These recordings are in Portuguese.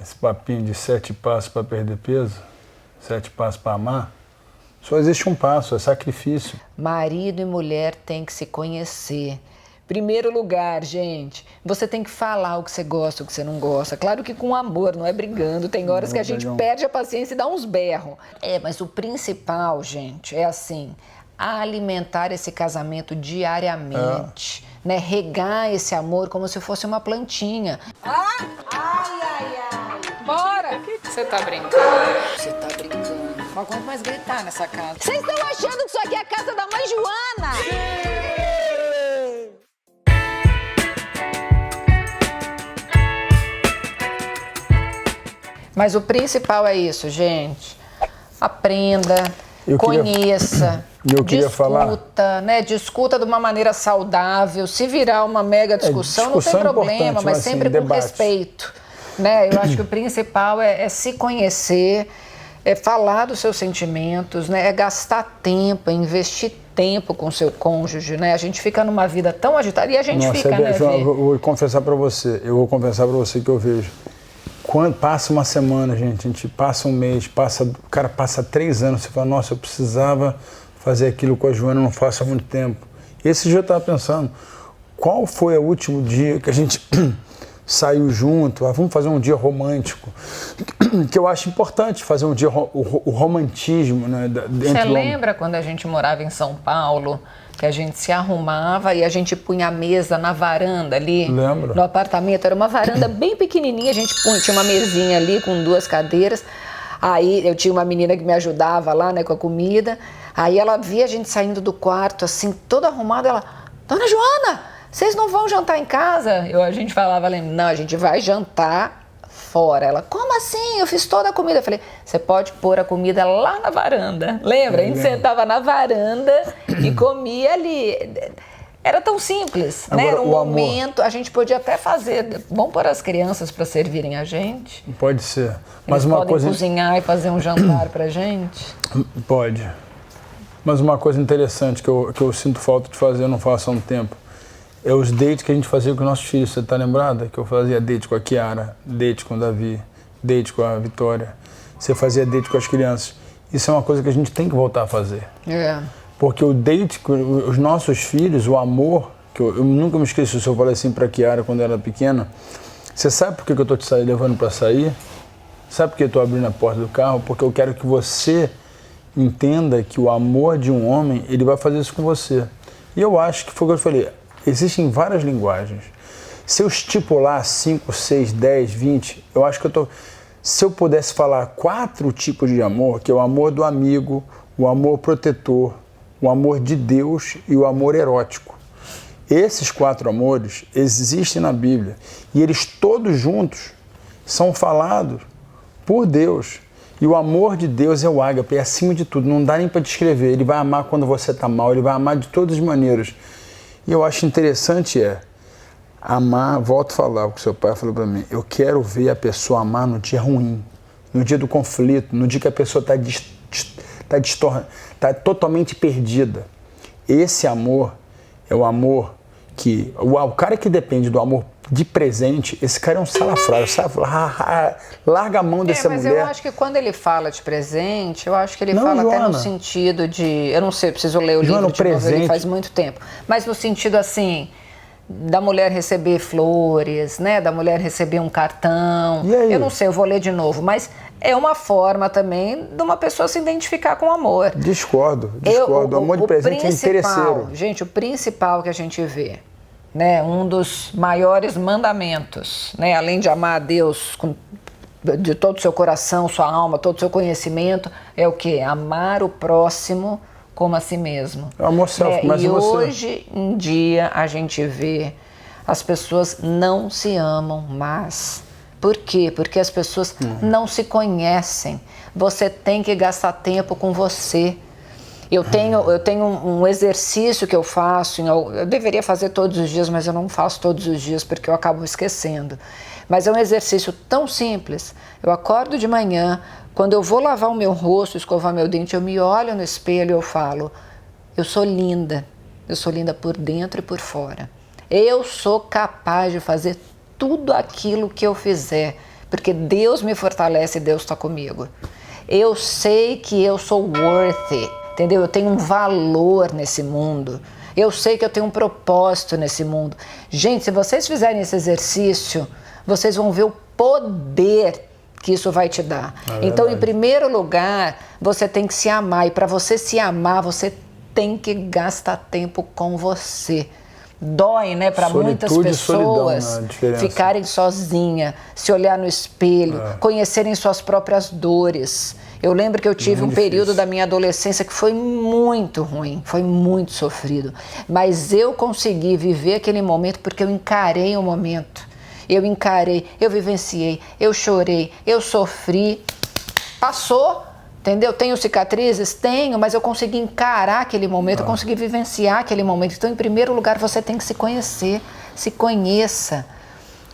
esse papinho de 7 passos para perder peso, 7 passos para amar, só existe um passo, é sacrifício. Marido e mulher têm que se conhecer. Primeiro lugar, gente, você tem que falar o que você gosta, o que você não gosta. Claro que com amor, não é brigando. Tem horas que a gente perde a paciência e dá uns berros. Mas o principal, gente, é assim, alimentar esse casamento diariamente, né? Regar esse amor como se fosse uma plantinha. Ai, ai, ai. Bora! O que você tá brincando? Você tá brincando. Não aguento mais gritar nessa casa. Vocês estão achando que isso aqui é a casa da mãe Joana? Mas o principal é isso, gente. Aprenda, conheça, discuta, né? Discuta de uma maneira saudável. Se virar uma mega discussão não tem problema, mas assim, sempre com respeito. Né? Eu acho que o principal é se conhecer, é falar dos seus sentimentos, né? É gastar tempo, é investir tempo com o seu cônjuge, né? A gente fica numa vida tão agitada e a gente fica, né, João, eu vou confessar para você, que eu vejo. Quando passa uma semana, gente, a gente passa um mês, o cara passa 3 anos, você fala, nossa, eu precisava fazer aquilo com a Joana, não faço há muito tempo. Esse dia eu estava pensando, qual foi o último dia que a gente saiu junto, vamos fazer um dia romântico, que eu acho importante fazer um dia, o romantismo, né? Você lembra quando a gente morava em São Paulo, que a gente se arrumava e a gente punha a mesa na varanda ali? Lembro. No apartamento, era uma varanda bem pequenininha, a gente tinha uma mesinha ali com 2 cadeiras, aí eu tinha uma menina que me ajudava lá, né, com a comida, aí ela via a gente saindo do quarto, assim, toda arrumada, ela, Dona Joana, vocês não vão jantar em casa? A gente falava, não, a gente vai jantar fora. Ela, como assim? Eu fiz toda a comida. Eu falei, você pode pôr a comida lá na varanda. Lembra? A gente sentava na varanda e comia ali. Era tão simples, né? Era um momento, a gente podia até fazer, vamos pôr as crianças para servirem a gente? Pode ser. Mas uma podem cozinhar e fazer um jantar pra gente? Pode. Mas uma coisa interessante que eu sinto falta de fazer, eu não faço há um tempo, é os dates que a gente fazia com os nossos filhos. Você tá lembrada? Que eu fazia date com a Kiara, date com o Davi, date com a Vitória. Você fazia date com as crianças. Isso é uma coisa que a gente tem que voltar a fazer. Porque o date com os nossos filhos, o amor, que eu nunca me esqueço disso, eu falei assim pra Kiara quando ela era pequena, você sabe por que eu tô te levando pra sair? Sabe por que eu tô abrindo a porta do carro? Porque eu quero que você entenda que o amor de um homem, ele vai fazer isso com você. E eu acho que foi o que eu falei, existem várias linguagens. Se eu estipular 5, 6, 10, 20, eu acho que se eu pudesse falar 4 tipos de amor, que é o amor do amigo, o amor protetor, o amor de Deus e o amor erótico. Esses 4 amores existem na Bíblia e eles todos juntos são falados por Deus. E o amor de Deus é o ágape, é acima de tudo, não dá nem para descrever. Ele vai amar quando você está mal, ele vai amar de todas as maneiras. E eu acho interessante amar, volto a falar o que seu pai falou para mim, eu quero ver a pessoa amar no dia ruim, no dia do conflito, no dia que a pessoa está totalmente perdida. Esse amor é o amor que, o cara que depende do amor de presente, esse cara é um salafrário, larga a mão dessa mulher. Mas eu acho que quando ele fala de presente, eu acho que ele fala Joana, até no sentido de, eu não sei, eu preciso ler o Joana, livro de novo, ele faz muito tempo, mas no sentido assim, da mulher receber flores, né, da mulher receber um cartão, eu não sei, eu vou ler de novo, mas é uma forma também de uma pessoa se identificar com o amor. Discordo, o amor de presente é interesseiro. Gente, o principal que a gente vê, né, um dos maiores mandamentos, né, além de amar a Deus de todo o seu coração, sua alma, todo o seu conhecimento, é o quê? Amar o próximo como a si mesmo. É o amor self, mas e hoje em dia a gente vê as pessoas não se amam mais. Por quê? Porque as pessoas não se conhecem. Você tem que gastar tempo com você. Eu tenho um exercício que eu faço, eu deveria fazer todos os dias, mas eu não faço todos os dias porque eu acabo esquecendo. Mas é um exercício tão simples. Eu acordo de manhã, quando eu vou lavar o meu rosto, escovar meu dente, eu me olho no espelho e eu falo, eu sou linda por dentro e por fora. Eu sou capaz de fazer tudo aquilo que eu fizer, porque Deus me fortalece e Deus está comigo. Eu sei que eu sou worthy, entendeu? Eu tenho um valor nesse mundo. Eu sei que eu tenho um propósito nesse mundo. Gente, se vocês fizerem esse exercício, vocês vão ver o poder que isso vai te dar. Então, em primeiro lugar, você tem que se amar. E para você se amar, você tem que gastar tempo com você. Dói, né, para muitas pessoas solidão, ficarem sozinhas, se olhar no espelho, conhecerem suas próprias dores. Eu lembro que eu tive um período da minha adolescência que foi muito ruim, foi muito sofrido. Mas eu consegui viver aquele momento porque eu encarei o momento. Eu encarei, eu vivenciei, eu chorei, eu sofri. Passou. Entendeu? Tenho cicatrizes? Tenho, mas eu consegui encarar aquele momento, eu consegui vivenciar aquele momento. Então, em primeiro lugar, você tem que se conhecer, se conheça.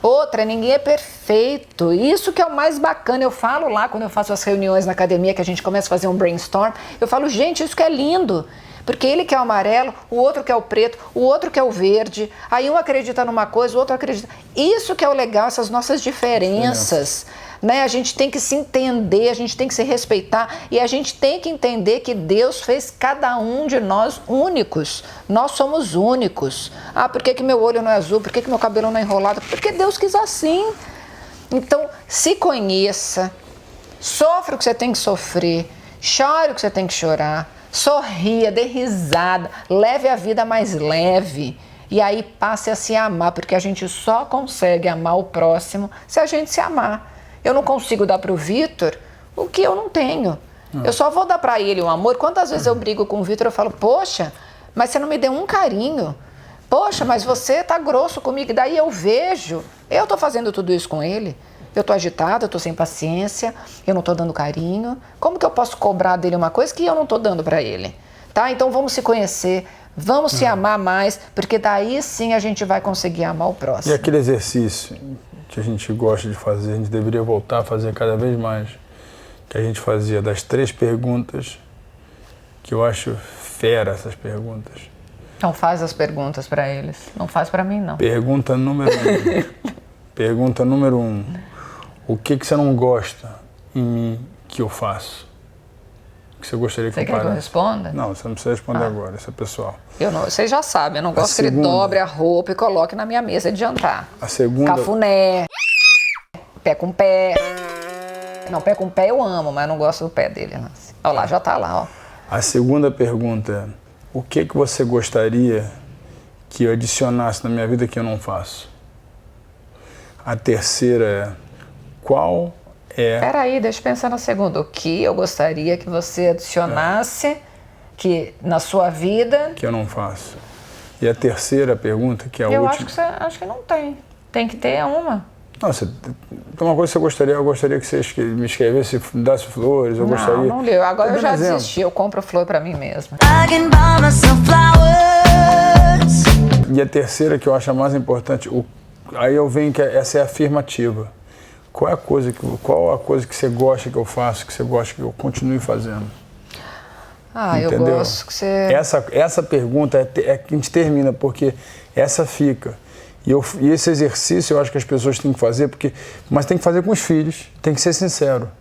Outra, ninguém é perfeito. Isso que é o mais bacana. Eu falo lá, quando eu faço as reuniões na academia, que a gente começa a fazer um brainstorm, eu falo, gente, isso que é lindo. Porque ele quer o amarelo, o outro quer o preto, o outro quer o verde. Aí um acredita numa coisa, o outro acredita. Isso que é o legal, essas nossas diferenças. Né? A gente tem que se entender, a gente tem que se respeitar e a gente tem que entender que Deus fez cada um de nós únicos. Nós somos únicos. Ah, por que meu olho não é azul? Por que meu cabelo não é enrolado? Porque Deus quis assim. Então, se conheça, sofra o que você tem que sofrer, chore o que você tem que chorar, sorria, dê risada, leve a vida mais leve. E aí passe a se amar, porque a gente só consegue amar o próximo se a gente se amar. Eu não consigo dar para o Vitor o que eu não tenho. Eu só vou dar para ele o amor. Quantas vezes eu brigo com o Vitor, eu falo, poxa, mas você não me deu um carinho. Poxa, mas você tá grosso comigo. E daí eu vejo, eu tô fazendo tudo isso com ele. Eu tô agitada, eu tô sem paciência, eu não tô dando carinho. Como que eu posso cobrar dele uma coisa que eu não tô dando para ele? Tá? Então vamos se conhecer, vamos se amar mais, porque daí sim a gente vai conseguir amar o próximo. E aquele exercício que a gente gosta de fazer, a gente deveria voltar a fazer cada vez mais, que a gente fazia das 3 perguntas, que eu acho fera essas perguntas. Não faz as perguntas para eles, não faz para mim não. Pergunta número 1. Pergunta número 1. O que você não gosta em mim que eu faço? Que você gostaria que eu parasse? Você quer que eu responda? Não, você não precisa responder agora, isso é pessoal. Eu não, vocês já sabem, eu não gosto que ele dobre a roupa e coloque na minha mesa de jantar. A segunda... Cafuné, pé com pé. Não, pé com pé eu amo, mas eu não gosto do pé dele. Não. Olha lá, já tá lá, ó. A segunda pergunta é, o que você gostaria que eu adicionasse na minha vida que eu não faço? A terceira é, qual é... Peraí, deixa eu pensar na segunda. O que eu gostaria que você adicionasse que na sua vida... Que eu não faço. E a terceira pergunta, que é a última... Acho que não tem. Tem que ter uma. Não, tem uma coisa que eu gostaria que você me escrevesse, dasse flores, eu gostaria... Não leu. Agora eu já desisti, eu compro flor pra mim mesma. E a terceira, que eu acho a mais importante, aí eu venho que essa é afirmativa. Qual é a coisa que você gosta que eu faça, que você gosta que eu continue fazendo? Entendeu? Eu gosto que você... Essa pergunta é que a gente termina, porque essa fica. E esse exercício eu acho que as pessoas têm que fazer, mas tem que fazer com os filhos, tem que ser sincero.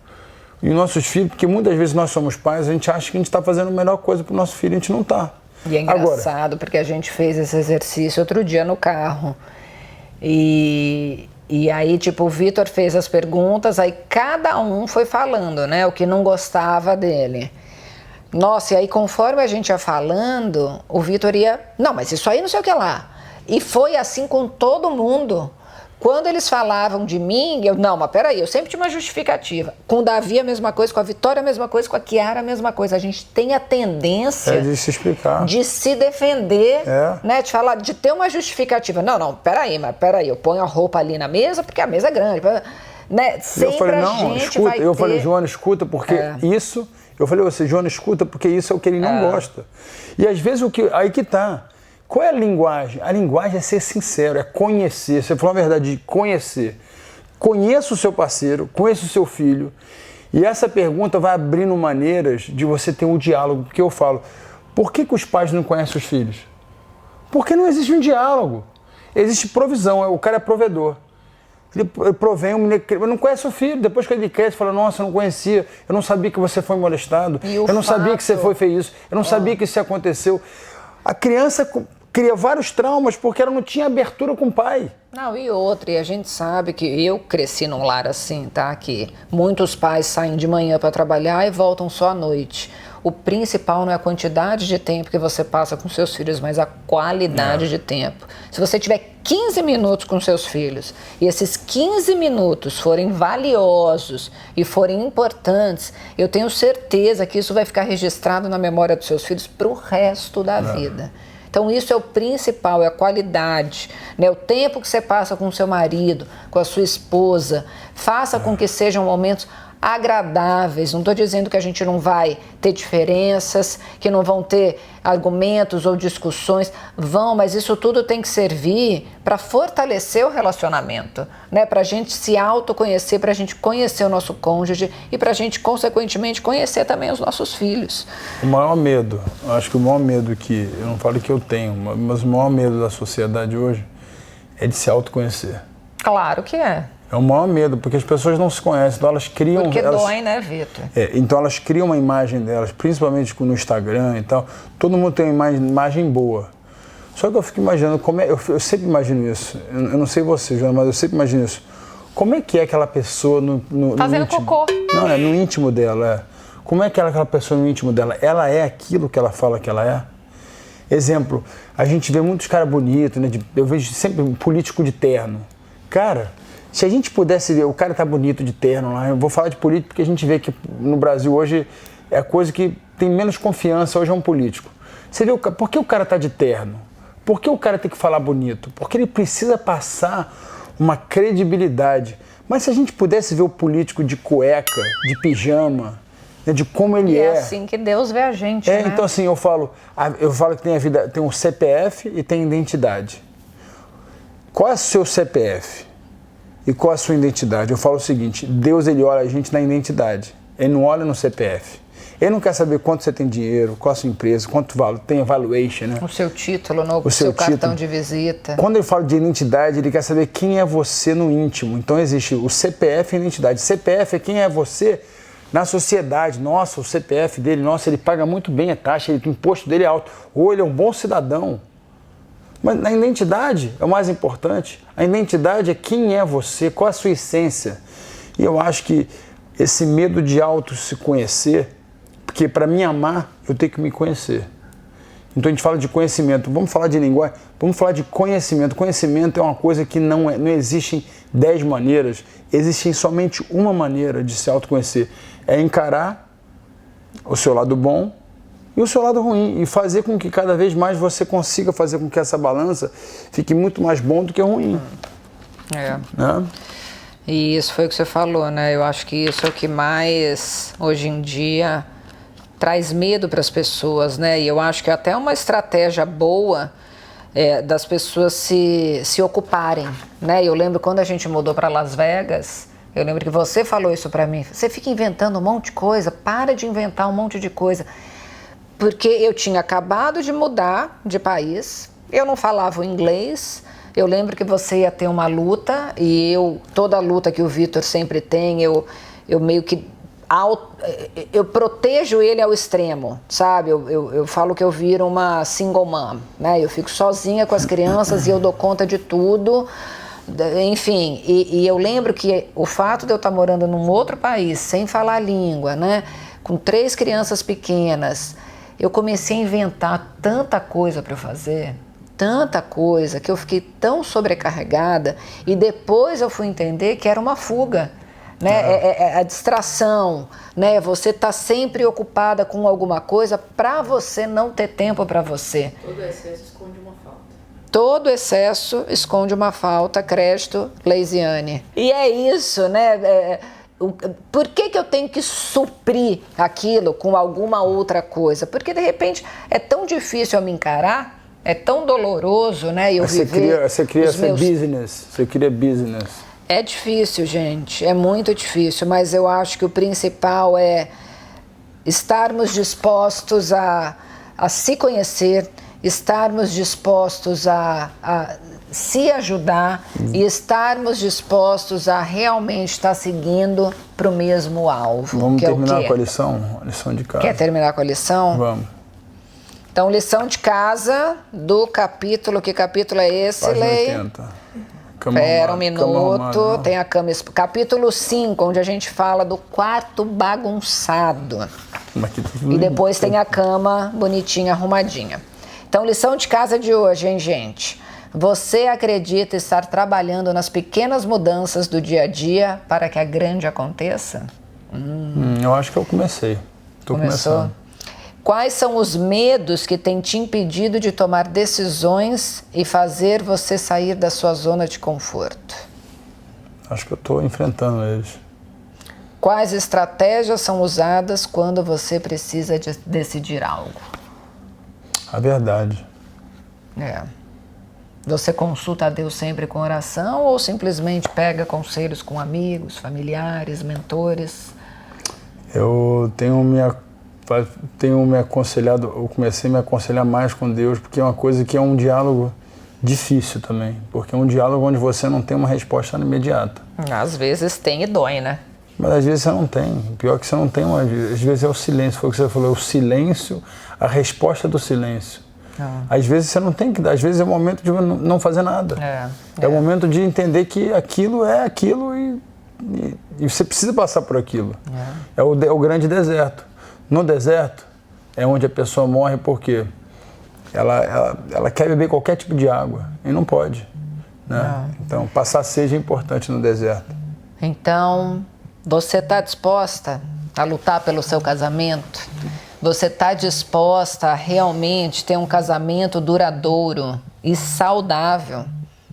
E os nossos filhos, porque muitas vezes nós somos pais, a gente acha que a gente está fazendo a melhor coisa para o nosso filho, a gente não está. E é engraçado, porque a gente fez esse exercício outro dia no carro. E aí, tipo, o Vitor fez as perguntas, aí cada um foi falando, né, o que não gostava dele. Nossa, e aí conforme a gente ia falando, o Vitor ia... Não, mas isso aí não sei o que lá. E foi assim com todo mundo. Quando eles falavam de mim, não, mas peraí, eu sempre tinha uma justificativa. Com o Davi a mesma coisa, com a Vitória a mesma coisa, com a Kiara a mesma coisa. A gente tem a tendência de se explicar, de se defender, né? De falar, de ter uma justificativa. Não, peraí, eu ponho a roupa ali na mesa porque a mesa é grande. Né? Sempre eu falei, a gente vai ter... falei, Joana, escuta, porque isso... Eu falei, Joana, escuta, porque isso é o que ele não gosta. E às vezes, aí que tá. Qual é a linguagem? A linguagem é ser sincero, é conhecer. Você falou a verdade, de conhecer. Conheça o seu parceiro, conheça o seu filho. E essa pergunta vai abrindo maneiras de você ter um diálogo. Porque eu falo, por que os pais não conhecem os filhos? Porque não existe um diálogo. Existe provisão, o cara é provedor. Ele provém um menino que não conhece o filho. Depois que ele cresce, fala, nossa, eu não conhecia, eu não sabia que você foi molestado, eu não sabia que você fez isso, eu não sabia que isso aconteceu. A criança cria vários traumas porque ela não tinha abertura com o pai. Não, e outra, e a gente sabe que eu cresci num lar assim, tá? Que muitos pais saem de manhã para trabalhar e voltam só à noite. O principal não é a quantidade de tempo que você passa com seus filhos, mas a qualidade de tempo. Se você tiver 15 minutos com seus filhos e esses 15 minutos forem valiosos e forem importantes, eu tenho certeza que isso vai ficar registrado na memória dos seus filhos para o resto da vida. Então isso é o principal, é a qualidade, né? O tempo que você passa com o seu marido, com a sua esposa, faça com que sejam momentos agradáveis. Não estou dizendo que a gente não vai ter diferenças, que não vão ter argumentos ou discussões, mas isso tudo tem que servir para fortalecer o relacionamento, né? Para a gente se autoconhecer, para a gente conhecer o nosso cônjuge e para a gente, consequentemente, conhecer também os nossos filhos. O maior medo, acho que o maior medo que, eu não falo que eu tenho, mas o maior medo da sociedade hoje é de se autoconhecer. Claro que é. É o maior medo, porque as pessoas não se conhecem, então elas criam... Porque dói, né, Vitor? Então elas criam uma imagem delas, principalmente no Instagram e tal, todo mundo tem uma imagem boa. Só que eu fico imaginando, eu sempre imagino isso, eu não sei você, Joana, mas eu sempre imagino isso. Como é que é aquela pessoa no fazendo íntimo? Cocô. Não, é no íntimo dela. Como é que é aquela pessoa no íntimo dela? Ela é aquilo que ela fala que ela é? Exemplo, a gente vê muitos caras bonitos, né? Eu vejo sempre um político de terno. Cara... Se a gente pudesse ver, o cara tá bonito de terno lá, eu vou falar de político porque a gente vê que no Brasil hoje é a coisa que tem menos confiança, hoje é um político. Você vê, por que o cara tá de terno? Por que o cara tem que falar bonito? Porque ele precisa passar uma credibilidade. Mas se a gente pudesse ver o político de cueca, de pijama, né, de como ele é. É assim que Deus vê a gente, né? Então assim, eu falo que tem um CPF e tem identidade. Qual é o seu CPF? E qual a sua identidade? Eu falo o seguinte, Deus ele olha a gente na identidade, ele não olha no CPF. Ele não quer saber quanto você tem dinheiro, qual a sua empresa, quanto tem a valuation, né? O seu título, o seu cartão de visita. Quando ele fala de identidade, ele quer saber quem é você no íntimo. Então existe o CPF e a identidade. CPF é quem é você na sociedade. Nossa, o CPF dele, nossa, ele paga muito bem a taxa, o imposto dele é alto. Ou ele é um bom cidadão. Mas na identidade é o mais importante. A identidade é quem é você, qual a sua essência. E eu acho que esse medo de se conhecer, porque para mim amar, eu tenho que me conhecer. Então a gente fala de conhecimento, vamos falar de linguagem, vamos falar de conhecimento. Conhecimento é uma coisa que não existem 10 maneiras, existe somente uma maneira de se autoconhecer. É encarar o seu lado bom e o seu lado ruim, e fazer com que cada vez mais você consiga fazer com que essa balança fique muito mais bom do que ruim. Né? E isso foi o que você falou, né? Eu acho que isso é o que mais, hoje em dia, traz medo para as pessoas, né? E eu acho que é até uma estratégia boa das pessoas se ocuparem, né? Eu lembro quando a gente mudou para Las Vegas, eu lembro que você falou isso para mim, você fica inventando um monte de coisa, para de inventar um monte de coisa. Porque eu tinha acabado de mudar de país, eu não falava o inglês, eu lembro que você ia ter uma luta, e toda a luta que o Vitor sempre tem, eu meio que eu protejo ele ao extremo, sabe? Eu falo que eu viro uma single mom, né? Eu fico sozinha com as crianças e eu dou conta de tudo, enfim. E eu lembro que o fato de eu estar morando num outro país, sem falar a língua, né? Com 3 crianças pequenas, eu comecei a inventar tanta coisa para eu fazer, tanta coisa, que eu fiquei tão sobrecarregada, e depois eu fui entender que era uma fuga, né? A distração, né? Você tá sempre ocupada com alguma coisa para você não ter tempo para você. Todo excesso esconde uma falta. Todo excesso esconde uma falta, crédito, Leisiane. E é isso, né? Por que eu tenho que suprir aquilo com alguma outra coisa? Porque, de repente, é tão difícil eu me encarar, é tão doloroso, né? Você queria ser business, você queria business. É difícil, gente, é muito difícil, mas eu acho que o principal é estarmos dispostos a se conhecer estarmos dispostos a se ajudar e estarmos dispostos a realmente estar seguindo para o mesmo alvo. Vamos que terminar é o quê? com a lição de casa. Quer terminar com a lição? Vamos. Então, lição de casa do capítulo. Que capítulo é esse, Página Lei? 80. Espera um minuto. Tem a cama. Capítulo 5, onde a gente fala do quarto bagunçado. E depois tem a cama bonitinha, arrumadinha. Então, lição de casa de hoje, hein, gente? Você acredita estar trabalhando nas pequenas mudanças do dia a dia para que a grande aconteça? Eu acho que eu comecei. Estou começando. Quais são os medos que têm te impedido de tomar decisões e fazer você sair da sua zona de conforto? Acho que eu estou enfrentando eles. Quais estratégias são usadas quando você precisa de decidir algo? A verdade. Você consulta a Deus sempre com oração ou simplesmente pega conselhos com amigos, familiares, mentores? Eu tenho me aconselhado, eu comecei a me aconselhar mais com Deus, porque é uma coisa que é um diálogo difícil também, porque é um diálogo onde você não tem uma resposta imediata. Às vezes tem e dói, né? Mas às vezes você não tem. Pior que você não tem, às vezes é o silêncio, foi o que você falou, o silêncio, a resposta do silêncio. Às vezes você não tem que dar, às vezes é o momento de não fazer nada. É o momento de entender que aquilo é aquilo e você precisa passar por aquilo. É o grande deserto. No deserto é onde a pessoa morre porque ela quer beber qualquer tipo de água e não pode. Né? Então, passar sede é importante no deserto. Então, você está disposta a lutar pelo seu casamento? Você está disposta a realmente ter um casamento duradouro e saudável?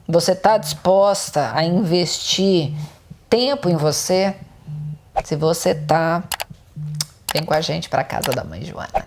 Você está disposta a investir tempo em você? Se você está, vem com a gente para a casa da mãe Joana.